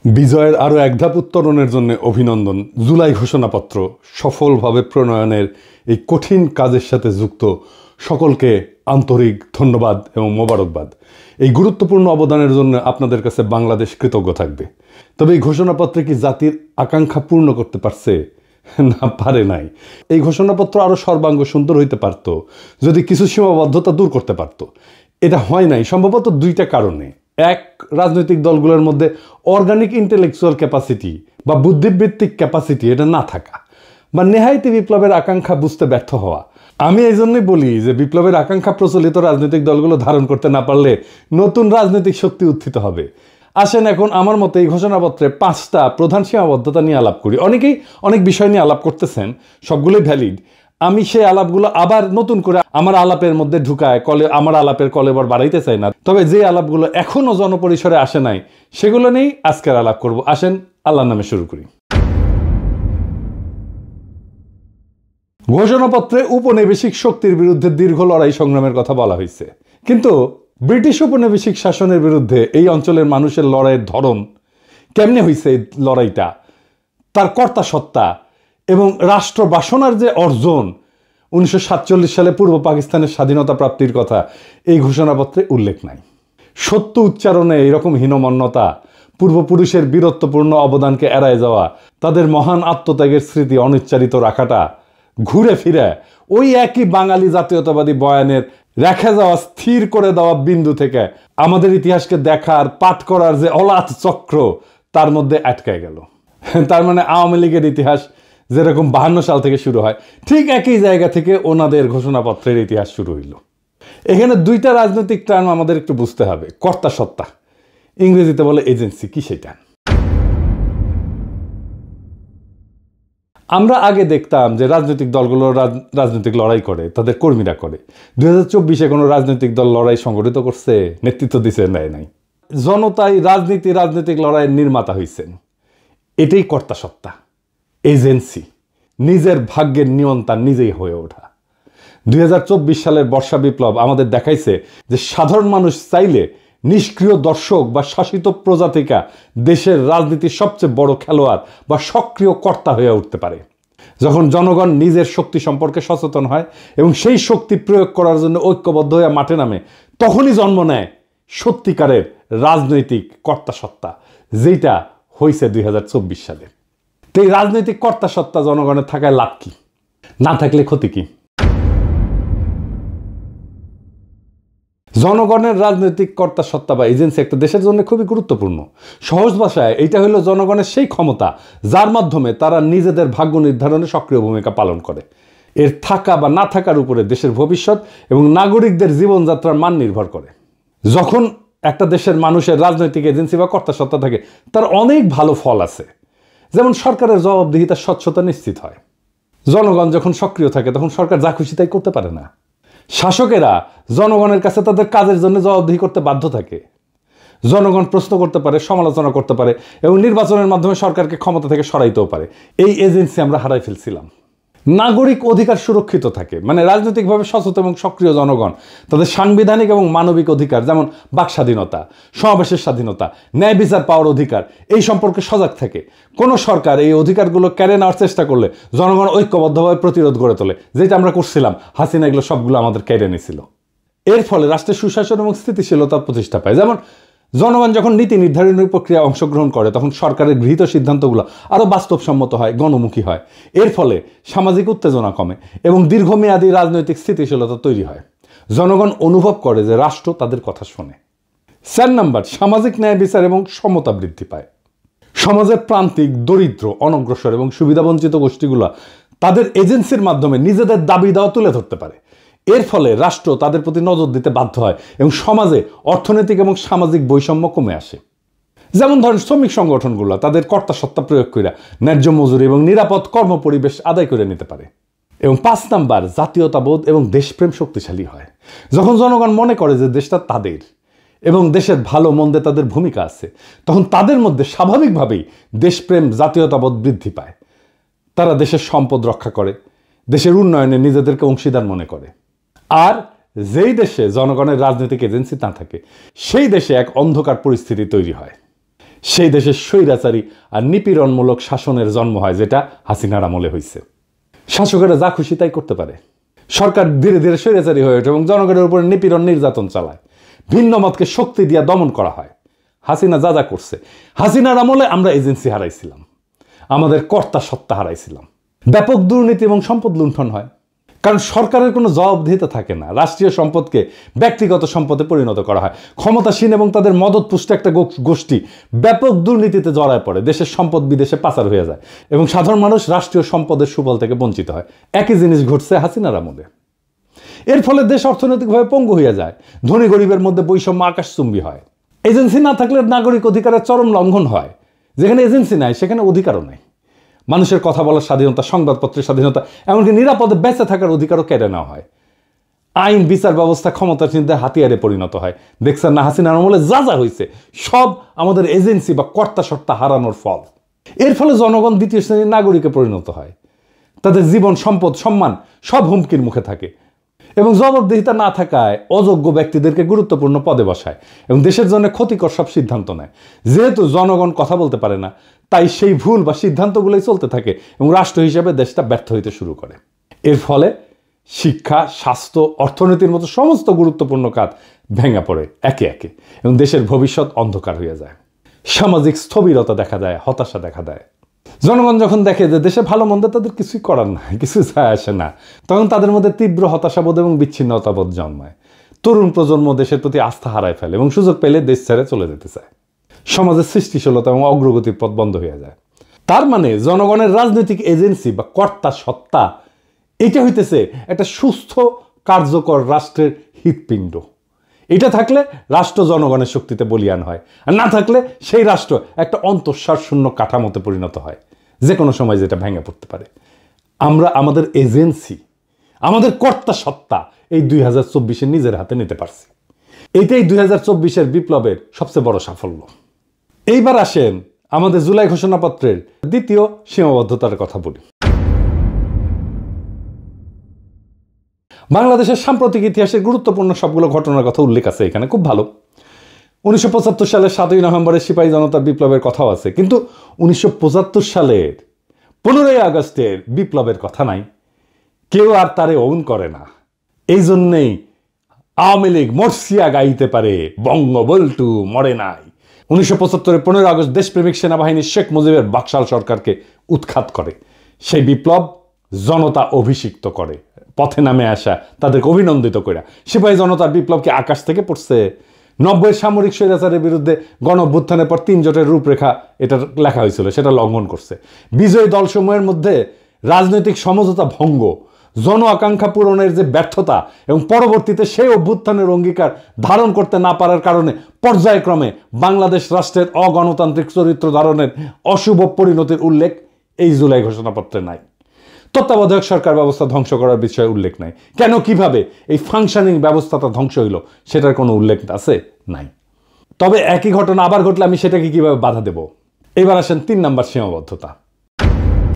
বিজয়ের আরও এক ধাপ উত্তরণের জন্য অভিনন্দন। জুলাই ঘোষণাপত্র সফলভাবে প্রণয়নের এই কঠিন কাজের সাথে যুক্ত সকলকে আন্তরিক ধন্যবাদ এবং মোবারকবাদ। এই গুরুত্বপূর্ণ অবদানের জন্য আপনাদের কাছে বাংলাদেশ কৃতজ্ঞ থাকবে। তবে এই ঘোষণাপত্রে কি জাতির আকাঙ্ক্ষা পূর্ণ করতে পারছে? না, পারে নাই। এই ঘোষণাপত্র আরও সর্বাঙ্গ সুন্দর হইতে পারত যদি কিছু সীমাবদ্ধতা দূর করতে পারত। এটা হয় নাই সম্ভবত দুইটা কারণে। এক, রাজনৈতিক দলগুলোর মধ্যে অর্গানিক ইন্টেলেকচুয়াল ক্যাপাসিটি বা বুদ্ধিবৃত্তিক ক্যাপাসিটি এটা না থাকা, বা নেহায়েতি বিপ্লবের আকাঙ্ক্ষা বুঝতে ব্যর্থ হওয়া। আমি এই জন্যই বলি যে বিপ্লবের আকাঙ্ক্ষা প্রচলিত রাজনৈতিক দলগুলো ধারণ করতে না পারলে নতুন রাজনৈতিক শক্তি উত্থিত হবে। আসেন এখন আমার মতে এই ঘোষণাপত্রে 5টা প্রধান সীমাবদ্ধতা নিয়ে আলাপ করি। অনেকেই অনেক বিষয় নিয়ে আলাপ করতেছেন, সবগুলোই ভ্যালিড। আমি সেই আলাপগুলো আবার নতুন করে আমার আলাপের মধ্যে ঢুকায় আমার আলাপের কলেবর বাড়াইতে চাই না। তবে যে আলাপগুলো এখনো জনপরিসরে আসে নাই সেগুলো নিয়েই আজকের আলাপ করব। আসেন আল্লাহর নামে শুরু করি। ঘোষণাপত্রে উপনিবেশিক শক্তির বিরুদ্ধে দীর্ঘ লড়াই সংগ্রামের কথা বলা হয়েছে, কিন্তু ব্রিটিশ উপনিবেশিক শাসনের বিরুদ্ধে এই অঞ্চলের মানুষের লড়াইয়ের ধরন কেমনে হয়েছে, এই লড়াইটা, তার কর্তা সত্তা এবং রাষ্ট্র বাসনার যে অর্জন 1947 সালে পূর্ব পাকিস্তানের স্বাধীনতা প্রাপ্তির কথা এই ঘোষণাপত্রে উল্লেখ নাই। সত্য উচ্চারণে এরকম হীনমন্যতা, পূর্বপুরুষের বীরত্বপূর্ণ অবদানকে এড়ায় যাওয়া, তাদের মহান আত্মত্যাগের স্মৃতি অনুচ্চারিত রাখাটা ঘুরে ফিরে ওই একই বাঙালি জাতীয়তাবাদী বয়ানের রেখে যাওয়া, স্থির করে দেওয়া বিন্দু থেকে আমাদের ইতিহাসকে দেখার পাঠ করার যে অলাথ চক্র তার মধ্যে আটকায় গেল। তার মানে আওয়ামী লীগের ইতিহাস যেরকম 52 সাল থেকে শুরু হয়, ঠিক একই জায়গা থেকে ওনাদের ঘোষণাপত্রের ইতিহাস শুরু হইল। এখানে দুইটা রাজনৈতিক টার্ম আমাদের একটু বুঝতে হবে। কর্তা সত্তা, ইংরেজিতে বলে এজেন্সি, কি সেটা? আমরা আগে দেখতাম যে রাজনৈতিক দলগুলো রাজনৈতিক লড়াই করে, তাদের কর্মীরা করে। 2024-এ কোনো রাজনৈতিক দল লড়াই সংগঠিত করছে, নেতৃত্ব দিছে? নেয় নাই। জনতাই রাজনৈতিক লড়াইয়ের নির্মাতা হয়েছেন। এটাই কর্তা সত্তা, এজেন্সি, নিজের ভাগ্যের নিয়ন্তা নিজেই হয়ে ওঠা। 2024 সালের বর্ষা বিপ্লব আমাদের দেখাইছে যে সাধারণ মানুষ চাইলে নিষ্ক্রিয় দর্শক বা শাসিত প্রজাতিকা দেশের রাজনীতির সবচেয়ে বড় খেলোয়াড় বা সক্রিয় কর্তা হয়ে উঠতে পারে। যখন জনগণ নিজের শক্তি সম্পর্কে সচেতন হয় এবং সেই শক্তি প্রয়োগ করার জন্য ঐক্যবদ্ধ হয়ে মাঠে নামে, তখনই জন্ম নেয় সত্যিকারের রাজনৈতিক কর্তা সত্তা, যেটা হয়েছে 2024 সালে। তো এই রাজনৈতিক কর্তা সত্তা জনগণের থাকায় লাভ কি, না থাকলে ক্ষতি কি? জনগণের রাজনৈতিক কর্তা সত্তা বা এজেন্সি একটা দেশের জন্য খুবই গুরুত্বপূর্ণ। সহজ ভাষায় এইটা হলো জনগণের সেই ক্ষমতা যার মাধ্যমে তারা নিজেদের ভাগ্য নির্ধারণে সক্রিয় ভূমিকা পালন করে। এর থাকা বা না থাকার উপরে দেশের ভবিষ্যৎ এবং নাগরিকদের জীবনযাত্রার মান নির্ভর করে। যখন একটা দেশের মানুষের রাজনৈতিক এজেন্সি বা কর্তা সত্তা থাকে, তার অনেক ভালো ফল আছে। যেমন সরকারের জবাবদিহিতার স্বচ্ছতা নিশ্চিত হয়। জনগণ যখন সক্রিয় থাকে তখন সরকার যা খুশি তাই করতে পারে না। শাসকেরা জনগণের কাছে তাদের কাজের জন্য জবাবদিহি করতে বাধ্য থাকে। জনগণ প্রশ্ন করতে পারে, সমালোচনা করতে পারে এবং নির্বাচনের মাধ্যমে সরকারকে ক্ষমতা থেকে সরাইতেও পারে। এই এজেন্সি আমরা হারাই ফেলছিলাম। নাগরিক অধিকার সুরক্ষিত থাকে, মানে রাজনৈতিকভাবে সচেতন এবং সক্রিয় জনগণ তাদের সাংবিধানিক এবং মানবিক অধিকার, যেমন বাক স্বাধীনতা, সমাবেশের স্বাধীনতা, ন্যায় বিচার পাওয়ার অধিকার, এই সম্পর্কে সজাগ থাকে। কোনো সরকার এই অধিকারগুলো কেড়ে নেওয়ার চেষ্টা করলে জনগণ ঐক্যবদ্ধভাবে প্রতিরোধ গড়ে তোলে, যেটা আমরা করছিলাম। হাসিনা এগুলো সবগুলো আমাদের কেড়ে নিয়েছিল। এর ফলে রাষ্ট্রের সুশাসন এবং স্থিতিশীলতা প্রতিষ্ঠা পায়। যেমন জনগণ যখন নীতি নির্ধারণের প্রক্রিয়ায় অংশগ্রহণ করে তখন সরকারের গৃহীত সিদ্ধান্তগুলো আরও বাস্তবসম্মত হয়, গণমুখী হয়। এর ফলে সামাজিক উত্তেজনা কমে এবং দীর্ঘমেয়াদী রাজনৈতিক স্থিতিশীলতা তৈরি হয়। জনগণ অনুভব করে যে রাষ্ট্র তাদের কথা শোনে। 4 নাম্বার, সামাজিক ন্যায় বিচার এবং সমতা বৃদ্ধি পায়। সমাজের প্রান্তিক, দরিদ্র, অনগ্রসর এবং সুবিধাবঞ্চিত গোষ্ঠীগুলো তাদের এজেন্সির মাধ্যমে নিজেদের দাবি দাওয়া তুলে ধরতে পারে। এর ফলে রাষ্ট্র তাদের প্রতি নজর দিতে বাধ্য হয় এবং সমাজে অর্থনৈতিক এবং সামাজিক বৈষম্য কমে আসে। যেমন ধরেন শ্রমিক সংগঠনগুলো তাদের কর্তা সত্তা প্রয়োগ করে ন্যায্য মজুরি এবং নিরাপদ কর্মপরিবেশ আদায় করে নিতে পারে। এবং 5 নাম্বার, জাতীয়তাবোধ এবং দেশপ্রেম শক্তিশালী হয়। যখন জনগণ মনে করে যে দেশটা তাদের এবং দেশের ভালো মন্দে তাদের ভূমিকা আছে, তখন তাদের মধ্যে স্বাভাবিকভাবেই দেশপ্রেম, জাতীয়তাবোধ বৃদ্ধি পায়। তারা দেশের সম্পদ রক্ষা করে, দেশের উন্নয়নে নিজেদেরকে অংশীদার মনে করে। আর যেই দেশে জনগণের রাজনৈতিক এজেন্সি না থাকে সেই দেশে এক অন্ধকার পরিস্থিতি তৈরি হয়। সেই দেশের স্বৈরাচারী আর নিপীড়নমূলক শাসনের জন্ম হয়, যেটা হাসিনার আমলে হয়েছে। শাসকেরা যা খুশি তাই করতে পারে। সরকার ধীরে ধীরে স্বৈরাচারী হয়ে ওঠে এবং জনগণের উপরে নিপীড়ন নির্যাতন চালায়। ভিন্ন মতকে শক্তি দিয়ে দমন করা হয়। হাসিনা যা যা করছে। হাসিনার আমলে আমরা এজেন্সি হারাইছিলাম, আমাদের কর্তা সত্তা হারাইছিলাম। ব্যাপক দুর্নীতি এবং সম্পদ লুণ্ঠন হয়, কারণ সরকারের কোনো জবাবদিহিতা থাকে না। রাষ্ট্রীয় সম্পদকে ব্যক্তিগত সম্পদে পরিণত করা হয়। ক্ষমতাসীন এবং তাদের মদতপুষ্ট একটা গোষ্ঠী ব্যাপক দুর্নীতিতে জড়ায় পড়ে। দেশের সম্পদ বিদেশে পাচার হয়ে যায় এবং সাধারণ মানুষ রাষ্ট্রীয় সম্পদের সুফল থেকে বঞ্চিত হয়। একই জিনিস ঘটছে হাসিনার আমলে। এর ফলে দেশ অর্থনৈতিকভাবে পঙ্গু হয়ে যায়। ধনী গরিবের মধ্যে বৈষম্য আকাশচুম্বী হয়। এজেন্সি না থাকলে নাগরিক অধিকারের চরম লঙ্ঘন হয়। যেখানে এজেন্সি নাই সেখানে অধিকারও নাই। মানুষের কথা বলার স্বাধীনতা, সংবাদপত্রের স্বাধীনতা, এমনকি নিরাপদে বেঁচে থাকার অধিকারও কেড়ে নেওয়া হয়। আইন বিচার ব্যবস্থা ক্ষমতাসীনদের হাতিয়ারে পরিণত হয়। দেখছেন না হাসিনার আমলে যা যা হয়েছে, সব আমাদের এজেন্সি বা কর্তা সত্তা হারানোর ফল। এর ফলে জনগণ দ্বিতীয় শ্রেণীর নাগরিকে পরিণত হয়। তাদের জীবন, সম্পদ, সম্মান সব হুমকির মুখে থাকে এবং জবাবদিহিতা না থাকায় অযোগ্য ব্যক্তিদেরকে গুরুত্বপূর্ণ পদে বসায় এবং দেশের জন্য ক্ষতিকর সব সিদ্ধান্ত নেয়। যেহেতু জনগণ কথা বলতে পারে না, তাই সেই ভুল বা সিদ্ধান্তগুলোই চলতে থাকে এবং রাষ্ট্র হিসেবে দেশটা ব্যর্থ হইতে শুরু করে। এর ফলে শিক্ষা, স্বাস্থ্য, অর্থনীতির মতো সমস্ত গুরুত্বপূর্ণ কাজ ভেঙে পড়ে একে একে এবং দেশের ভবিষ্যৎ অন্ধকার হয়ে যায়। সামাজিক স্থবিরতা দেখা দেয়, হতাশা দেখা দেয়। জনগণ যখন দেখে যে দেশে ভালো মন্দ তাদের কিছুই করার নাই, কিছু যায় আসে না, তখন তাদের মধ্যে তীব্র হতাশাবোধ এবং বিচ্ছিন্নতাবোধ জন্মায়। তরুণ প্রজন্ম দেশের প্রতি আস্থা হারায় ফেলে এবং সুযোগ পেলে দেশ ছেড়ে চলে যেতে চায়। সমাজের সৃষ্টিশীলতা এবং অগ্রগতির পথ বন্ধ হয়ে যায়। তার মানে জনগণের রাজনৈতিক এজেন্সি বা কর্তা সত্তা, এটা হইতেছে একটা সুস্থ কার্যকর রাষ্ট্রের হৃৎপিণ্ড। এটা থাকলে রাষ্ট্র জনগণের শক্তিতে বলীয়ান হয়, আর না থাকলে সেই রাষ্ট্র একটা অন্তঃসার শূন্য কাঠামোতে পরিণত হয়, যে কোনো সময় যেটা ভেঙে পড়তে পারে। আমরা আমাদের এজেন্সি, আমাদের কর্তা সত্তা এই 2024-এ নিজের হাতে নিতে পারছি। এইটাই 2024-এর বিপ্লবের সবচেয়ে বড় সাফল্য। এইবার আসেন আমাদের জুলাই ঘোষণাপত্রের দ্বিতীয় সীমাবদ্ধতার কথা বলি। বাংলাদেশের সাম্প্রতিক ইতিহাসের গুরুত্বপূর্ণ সবগুলো ঘটনার কথা উল্লেখ আছে এখানে, খুব ভালো। 1975 সালের 7ই নভেম্বরের সিপাহী জনতার বিপ্লবের কথাও আছে, কিন্তু 1975 সালের 15ই আগস্টের বিপ্লবের কথা নাই। কেউ আর তারে অন করে না। এই জন্যেই আওয়ামী লীগ মরসিয়া গাইতে পারে, বঙ্গবল্টু মরে নাই। 1975-এর 15 আগস্ট দেশপ্রেমিক সেনাবাহিনী শেখ মুজিবের বাকশাল সরকারকে উৎখাত করে। সেই বিপ্লব জনতা অভিষিক্ত করে, পথে নামে আসা তাদেরকে অভিনন্দিত করে। সিপাহী জনতার বিপ্লব কি আকাশ থেকে পড়ছে? 90-এর সামরিক স্বৈরাচারের বিরুদ্ধে গণ অভ্যুত্থানের পর 3 জোটের রূপরেখা এটা লেখা হয়েছিল, সেটা লঙ্ঘন করছে। বিজয়ী দলসমূহের মধ্যে রাজনৈতিক সমঝোতা ভঙ্গ, জন আকাঙ্ক্ষা পূরণের যে ব্যর্থতা এবং পরবর্তীতে সেই অভ্যুত্থানের অঙ্গীকার ধারণ করতে না পারার কারণে পর্যায়ক্রমে বাংলাদেশ রাষ্ট্রের অগণতান্ত্রিক চরিত্র ধারণের অশুভ পরিণতির উল্লেখ এই জুলাই ঘোষণাপত্রে নাই। তত্ত্বাবধায়ক সরকার ব্যবস্থা ধ্বংস করার বিষয়ে উল্লেখ নাই। কেন, কিভাবে এই ফাংশনিং ব্যবস্থাটা ধ্বংস হইল সেটার কোনো উল্লেখ আছে? নাই। তবে একই ঘটনা আবার ঘটলে আমি সেটাকে কিভাবে বাধা দেব? এবার আসেন 3 নম্বর সীমাবদ্ধতা।